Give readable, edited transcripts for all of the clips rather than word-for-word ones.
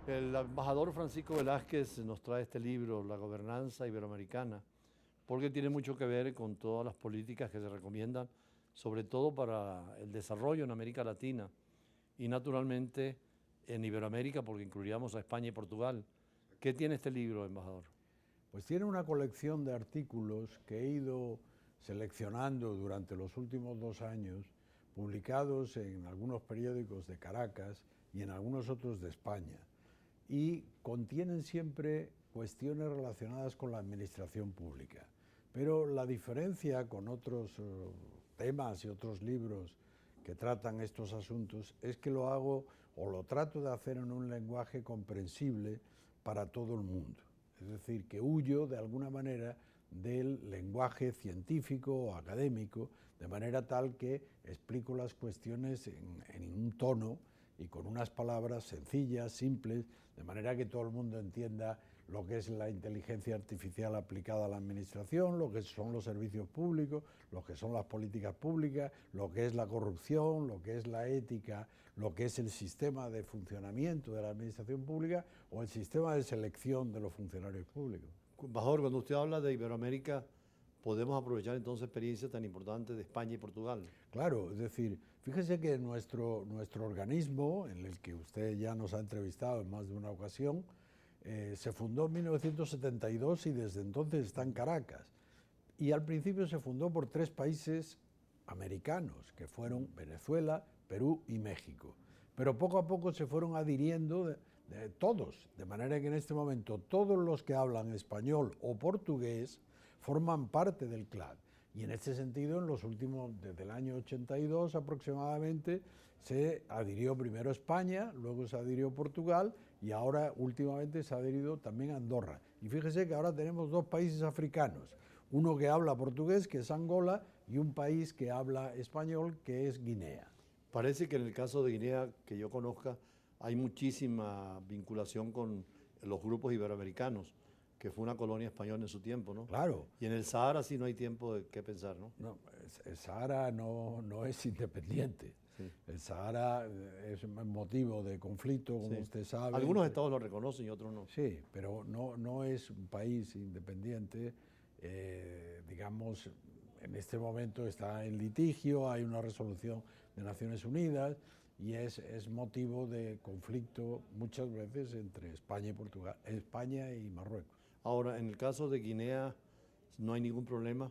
El embajador Francisco Velázquez nos trae este libro, La gobernanza iberoamericana, porque tiene mucho que ver con todas las políticas que se recomiendan, sobre todo para el desarrollo en América Latina y naturalmente en Iberoamérica, porque incluiríamos a España y Portugal. ¿Qué tiene este libro, embajador? Pues tiene una colección de artículos que he ido seleccionando durante los últimos 2 años, publicados en algunos periódicos de Caracas y en algunos otros de España, y contienen siempre cuestiones relacionadas con la administración pública. Pero la diferencia con otros temas y otros libros que tratan estos asuntos es que lo hago o lo trato de hacer en un lenguaje comprensible para todo el mundo. Es decir, que huyo de alguna manera del lenguaje científico o académico, de manera tal que explico las cuestiones en un tono y con unas palabras sencillas, simples, de manera que todo el mundo entienda lo que es la inteligencia artificial aplicada a la administración, lo que son los servicios públicos, lo que son las políticas públicas, lo que es la corrupción, lo que es la ética, lo que es el sistema de funcionamiento de la administración pública o el sistema de selección de los funcionarios públicos. Embajador, cuando usted habla de Iberoamérica, podemos aprovechar entonces experiencias tan importantes de España y Portugal. Claro, es decir, fíjese que nuestro organismo, en el que usted ya nos ha entrevistado en más de una ocasión, se fundó en 1972 y desde entonces está en Caracas. Y al principio se fundó por 3 países americanos, que fueron Venezuela, Perú y México. Pero poco a poco se fueron adhiriendo todos, de manera que en este momento todos los que hablan español o portugués forman parte del CLAD. Y en este sentido, en los últimos, desde el año 82 aproximadamente, se adhirió primero España, luego se adhirió Portugal y ahora últimamente se ha adherido también Andorra. Y fíjese que ahora tenemos 2 países africanos, uno que habla portugués, que es Angola, y un país que habla español, que es Guinea. Parece que en el caso de Guinea, que yo conozca, hay muchísima vinculación con los grupos iberoamericanos, que fue una colonia española en su tiempo, ¿no? Claro. Y en el Sahara sí no hay tiempo de qué pensar, ¿no? No, el Sahara no es independiente. Sí. El Sahara es motivo de conflicto, como Sí. usted sabe. Algunos estados lo reconocen y otros no. Sí, pero no es un país independiente. Digamos, en este momento está en litigio, hay una resolución de Naciones Unidas y es motivo de conflicto muchas veces entre España y Portugal, España y Marruecos. Ahora, en el caso de Guinea no hay ningún problema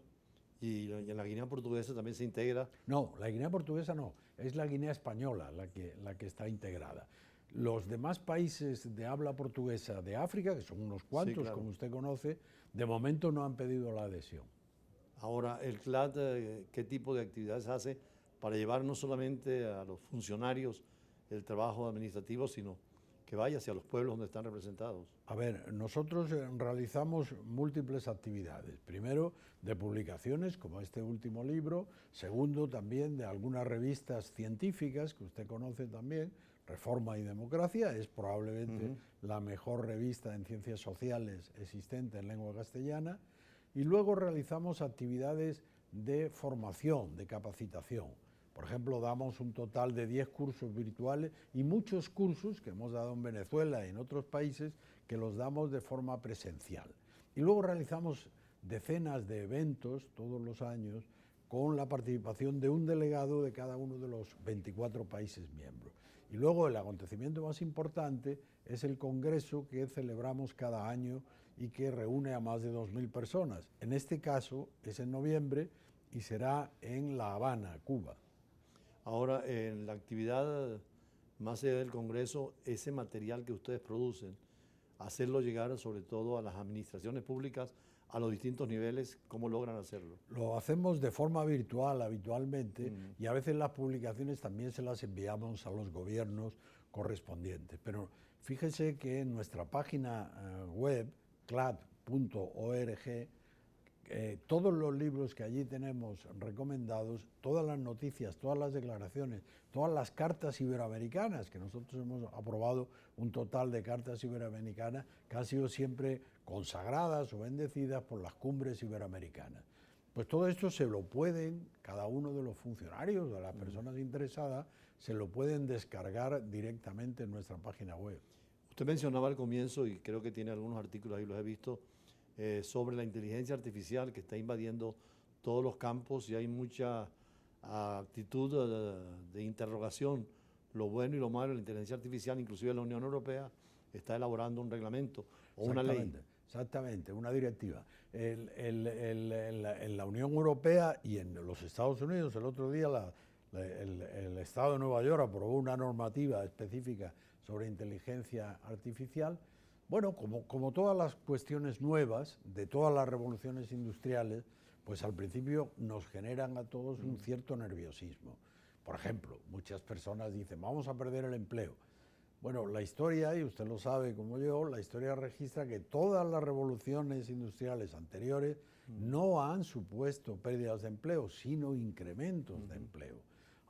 y en la Guinea portuguesa también se integra. No, la Guinea portuguesa no, es la Guinea española la que está integrada. Los demás países de habla portuguesa de África, que son unos cuantos, sí, claro, como usted conoce, de momento no han pedido la adhesión. Ahora, el CLAD, ¿qué tipo de actividades hace para llevar no solamente a los funcionarios el trabajo administrativo, sino que vaya hacia los pueblos donde están representados? A ver, nosotros realizamos múltiples actividades. Primero, de publicaciones, como este último libro. Segundo, también de algunas revistas científicas, que usted conoce también, Reforma y Democracia, es probablemente la mejor revista en ciencias sociales existente en lengua castellana. Y luego realizamos actividades de formación, de capacitación. Por ejemplo, damos un total de 10 cursos virtuales y muchos cursos que hemos dado en Venezuela y en otros países que los damos de forma presencial. Y luego realizamos decenas de eventos todos los años con la participación de un delegado de cada uno de los 24 países miembros. Y luego el acontecimiento más importante es el congreso que celebramos cada año y que reúne a más de 2.000 personas. En este caso es en noviembre y será en La Habana, Cuba. Ahora, en la actividad más allá del Congreso, ese material que ustedes producen, hacerlo llegar sobre todo a las administraciones públicas, a los distintos niveles, ¿cómo logran hacerlo? Lo hacemos de forma virtual habitualmente y a veces las publicaciones también se las enviamos a los gobiernos correspondientes. Pero fíjese que en nuestra página web, clad.org, todos los libros que allí tenemos recomendados, todas las noticias, todas las declaraciones, todas las cartas iberoamericanas, que nosotros hemos aprobado un total de cartas iberoamericanas que han sido siempre consagradas o bendecidas por las cumbres iberoamericanas. Pues todo esto se lo pueden, cada uno de los funcionarios, de las personas interesadas, se lo pueden descargar directamente en nuestra página web. Usted mencionaba al comienzo, y creo que tiene algunos artículos ahí, los he visto, sobre la inteligencia artificial que está invadiendo todos los campos y hay mucha actitud de interrogación, lo bueno y lo malo de la inteligencia artificial. Inclusive la Unión Europea está elaborando un reglamento o una ley. Exactamente, una directiva. En la Unión Europea y en los Estados Unidos, el otro día el Estado de Nueva York aprobó una normativa específica sobre inteligencia artificial. Bueno, como todas las cuestiones nuevas de todas las revoluciones industriales, pues al principio nos generan a todos un cierto nerviosismo. Por ejemplo, muchas personas dicen, vamos a perder el empleo. Bueno, la historia, y usted lo sabe como yo, la historia registra que todas las revoluciones industriales anteriores no han supuesto pérdidas de empleo, sino incrementos de empleo.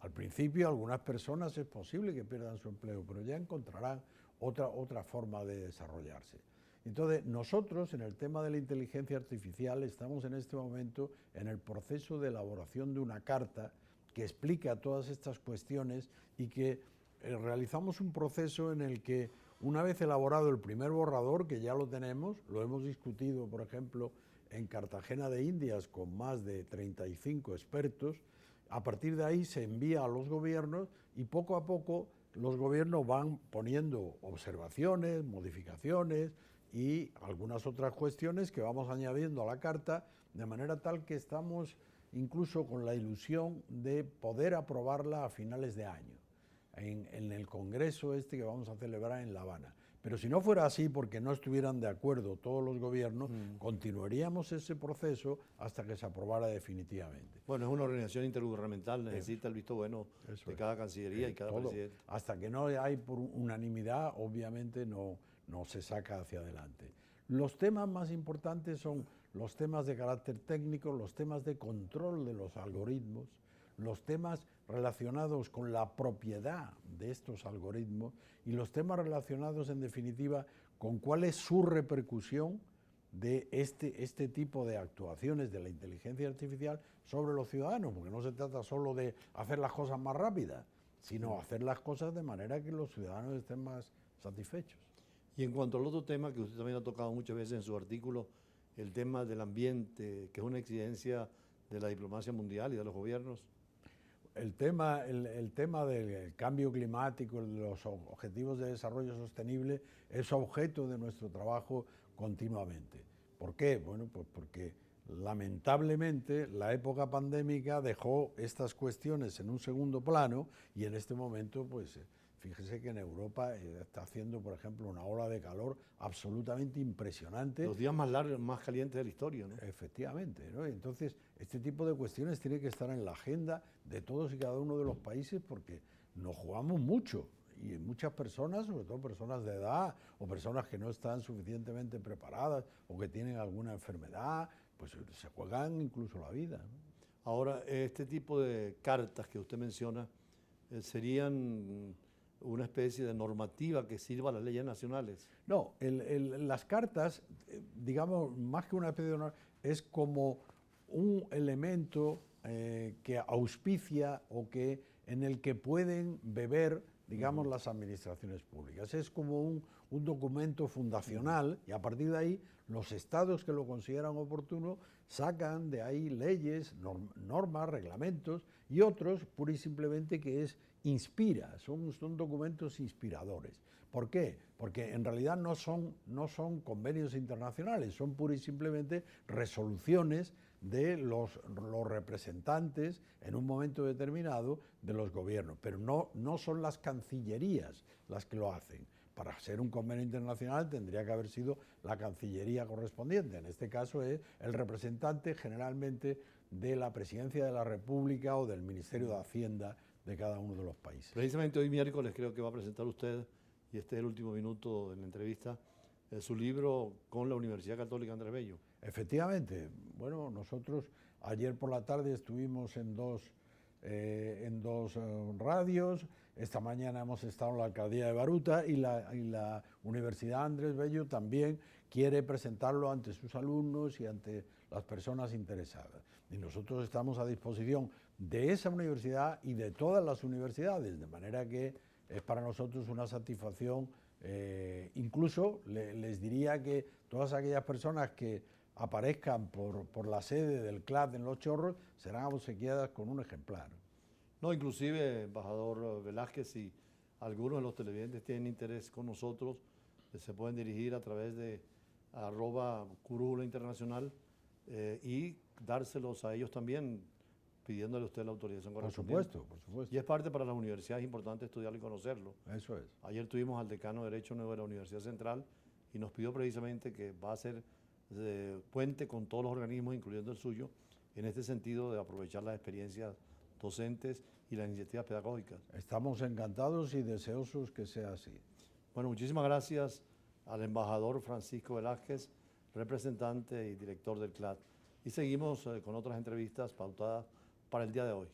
Al principio, algunas personas es posible que pierdan su empleo, pero ya encontrarán otra forma de desarrollarse. Entonces, nosotros en el tema de la inteligencia artificial estamos en este momento en el proceso de elaboración de una carta que explica todas estas cuestiones y que realizamos un proceso en el que, una vez elaborado el primer borrador, que ya lo tenemos, lo hemos discutido, por ejemplo, en Cartagena de Indias con más de 35 expertos, a partir de ahí se envía a los gobiernos y poco a poco los gobiernos van poniendo observaciones, modificaciones y algunas otras cuestiones que vamos añadiendo a la carta, de manera tal que estamos incluso con la ilusión de poder aprobarla a finales de año, en el congreso que vamos a celebrar en La Habana. Pero si no fuera así, porque no estuvieran de acuerdo todos los gobiernos, continuaríamos ese proceso hasta que se aprobara definitivamente. Bueno, es una organización intergubernamental, necesita el visto bueno de cada cancillería y cada presidente. Hasta que no hay por unanimidad, obviamente no se saca hacia adelante. Los temas más importantes son los temas de carácter técnico, los temas de control de los algoritmos, los temas relacionados con la propiedad de estos algoritmos y los temas relacionados, en definitiva, con cuál es su repercusión de este tipo de actuaciones de la inteligencia artificial sobre los ciudadanos, porque no se trata solo de hacer las cosas más rápidas, sino hacer las cosas de manera que los ciudadanos estén más satisfechos. Y en cuanto al otro tema que usted también ha tocado muchas veces en su artículo, el tema del ambiente, que es una exigencia de la diplomacia mundial y de los gobiernos. El tema del cambio climático, de los objetivos de desarrollo sostenible, es objeto de nuestro trabajo continuamente. ¿Por qué? Bueno, pues porque lamentablemente la época pandémica dejó estas cuestiones en un segundo plano y en este momento, pues fíjese que en Europa está haciendo, por ejemplo, una ola de calor absolutamente impresionante. Los días más largos, más calientes de la historia, ¿no? Efectivamente, ¿no? Entonces, este tipo de cuestiones tiene que estar en la agenda de todos y cada uno de los países porque nos jugamos mucho y muchas personas, sobre todo personas de edad o personas que no están suficientemente preparadas o que tienen alguna enfermedad, pues se juegan incluso la vida, ¿no? Ahora, este tipo de cartas que usted menciona serían una especie de normativa que sirva a las leyes nacionales. No, las cartas, digamos, más que una especie de norma, es como un elemento que auspicia o que en el que pueden beber, digamos, las administraciones públicas. Es como un documento fundacional y a partir de ahí los estados que lo consideran oportuno sacan de ahí leyes, normas, reglamentos y otros pura y simplemente que inspira, son documentos inspiradores. ¿Por qué? Porque en realidad no son convenios internacionales, son pura y simplemente resoluciones de los representantes en un momento determinado de los gobiernos, pero no son las cancillerías las que lo hacen. Para ser un convenio internacional tendría que haber sido la cancillería correspondiente. En este caso es el representante generalmente de la Presidencia de la República o del Ministerio de Hacienda de cada uno de los países. Precisamente hoy miércoles creo que va a presentar usted, y este es el último minuto de la entrevista, su libro con la Universidad Católica Andrés Bello. Efectivamente. Bueno, nosotros ayer por la tarde estuvimos en dos radios. Esta mañana hemos estado en la alcaldía de Baruta y la Universidad Andrés Bello también quiere presentarlo ante sus alumnos y ante las personas interesadas. Y nosotros estamos a disposición de esa universidad y de todas las universidades, de manera que es para nosotros una satisfacción Incluso les diría que todas aquellas personas que aparezcan por la sede del CLAD en Los Chorros serán obsequiadas con un ejemplar. No, inclusive, embajador Velázquez, si algunos de los televidentes tienen interés con nosotros, se pueden dirigir a través de @Curújula Internacional y dárselos a ellos también, pidiéndole a usted la autorización correspondiente. Por supuesto, por supuesto. Y es parte para las universidades importante estudiarlo y conocerlo. Eso es. Ayer tuvimos al decano de Derecho Nuevo de la Universidad Central y nos pidió precisamente que va a ser puente con todos los organismos, incluyendo el suyo, en este sentido de aprovechar las experiencias docentes y las iniciativas pedagógicas. Estamos encantados y deseosos que sea así. Bueno, muchísimas gracias al embajador Francisco Velázquez, representante y director del CLAD. Y seguimos con otras entrevistas pautadas para el día de hoy.